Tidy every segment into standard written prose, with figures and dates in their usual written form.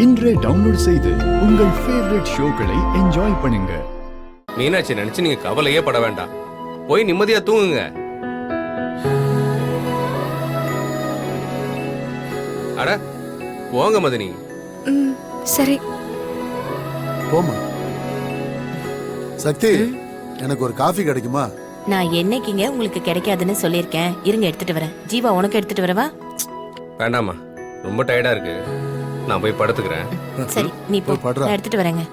இன்றே டவுன்லோட் செய்து உங்கள் ஃபேவரட் ஷோக்களை என்ஜாய் பண்ணுங்க. மீனாட்சி நினைச்சு நீங்க கவலையே பட வேண்டாம். போய் நிம்மதியா தூங்குங்க. அட போங்க மதினி. சரி போமா. சக்தி, எனக்கு ஒரு காஃபி கிடைக்குமா? நான் என்னைக்குங்க உங்களுக்கு கிடைக்காதுன்னு சொல்லியிருக்கேன். இருங்க எடுத்துட்டு வரேன். ஜீவா உனக்கு எடுத்துட்டு வரவா? வேண்டாமா, ரொம்ப டயர்டா இருக்கு. நான் போய் படுத்துக்கிறேன். சரி நீ போ, படுறா. நான் எடுத்துட்டு வரேங்க.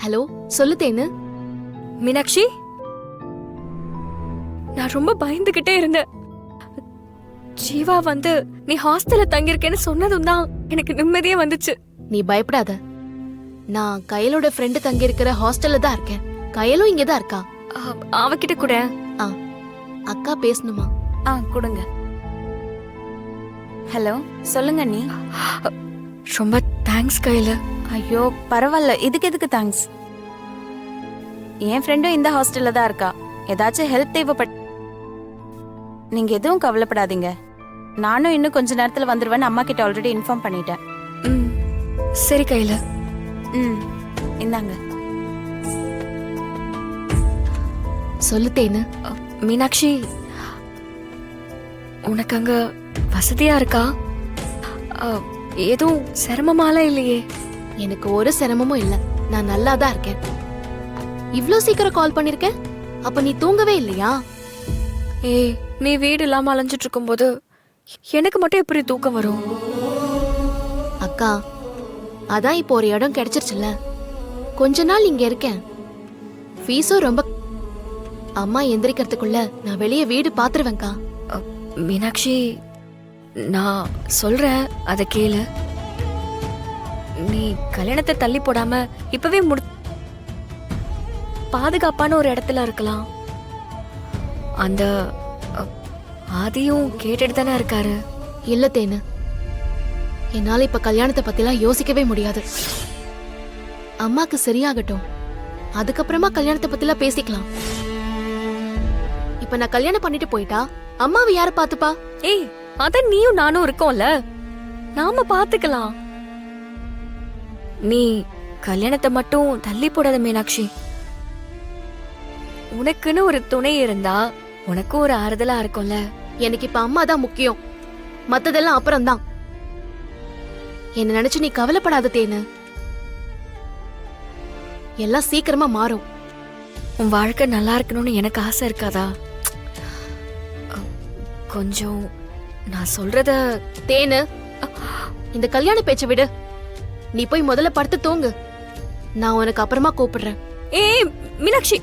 ஹலோ, சொல்லு தேனு. மீனாட்சி, நான் ரொம்ப பயந்துகிட்டே இருந்தேன். ஜீவா வந்து நீ ஹாஸ்டல்ல தங்கியிருக்கேன்னு சொன்னதும் தான் எனக்கு நிம்மதியே வந்துச்சு. நீ பயப்படாத. நான் கயலோட ஃப்ரெண்டு தங்கி இருக்கிற ஹாஸ்டல்ல தான் இருக்கேன். கயலும் இங்க தான் இருக்கா. அவகிட்ட கூட அக்கா பேசணுமா? கொடுங்க. ஹலோ, சொல்லுங்க நீ. ரொம்ப தேங்க்ஸ் கையில. ஐயோ பரவாயில்ல, இதுக்கு எதுக்கு தேங்க்ஸ்? என் ஃப்ரெண்டும் இந்த ஹாஸ்டல்ல தான் இருக்கா. ஏதாச்சும் ஹெல்ப் தேவைப்பட் நீங்க எதுவும் கவலைப்படாதீங்க. நானும் இன்னும் கொஞ்ச நேரத்துல வந்துருவேன்னு அம்மா கிட்ட ஆல்ரெடி இன்ஃபார்ம் பண்ணிட்டேன். சரி கையில. இந்தாங்க. சொல்லு தேனு. மீனாட்சி, உனக்கு அங்க வசதியா இருக்கா? எதுவும் சிரமமாலாம் இல்லையே? எனக்கு ஒரு சிரமமும் இல்ல. நான் நல்லா தான் இருக்கேன். இவ்ளோ சீக்கிரம் கால் பண்ணிருக்கேன். அப்ப நீ தூங்கவே இல்லையா? ஏய், நீ வீடு இல்லாம அலைஞ்சிட்டு இருக்கும்போது எனக்கு மட்டும் எப்படி தூக்கம் வரும்? அக்கா, அதான் இப்போ ஒரு இடம் கிடைச்சிருச்சுல. கொஞ்ச நாள் இங்க இருக்கேன். ஃபீஸும் ரொம்ப. அம்மா எந்திரிக்கிறதுக்குள்ள நான் வெளியே வீடு பாத்துருவேன்க்கா. மீனாட்சி, நான் சொல்றேன், அத கேளு. நீ கல்யாணத்தை தள்ளி போடாம இப்பவே பாதுகாப்பான ஒரு இடத்துல இருக்கலாம். அந்த ஆதியும் கேட்டுட்டு தானே இருக்காரு. இல்ல தேனு, என்னால இப்ப கல்யாணத்தை பத்திலாம் யோசிக்கவே முடியாது. அம்மாக்கு சரியாகட்டும், அதுக்கப்புறமா கல்யாணத்தை பத்திலாம் பேசிக்கலாம். இப்ப நான் கல்யாணம் பண்ணிட்டு போயிட்டா அம்மாவை யார பாத்துப்பா? ஏய், அதான் நீயும் நானும் இருக்கோம்ல, நாம பாத்துக்கலாம். நீ கல்யாணத்தை மட்டும் தள்ளி போடாத மீனாட்சி. உனக்குன்னு ஒரு துணை இருந்தா உனக்கும் ஒரு ஆறுதலா இருக்கும்ல. எனக்கு இப்ப அம்மா தான் முக்கியம். மத்ததெல்லாம் அப்புறம்தான். என்ன நினைச்சு நீ கவலைப்படாத தேனு. எல்லாம் சீக்கிரமா மாறும். உன் வாழ்க்கை நல்லா இருக்கணும்னு எனக்கு ஆசை இருக்காதா? கொஞ்சம் நான் சொல்றத. தேனு, இந்த கல்யாண பேச்சை விடு. நீ போய் முதல்ல படுத்து தூங்கு. நான் உனக்கு அப்புறமா கூப்பிடுறேன். ஏய் மீனாட்சி,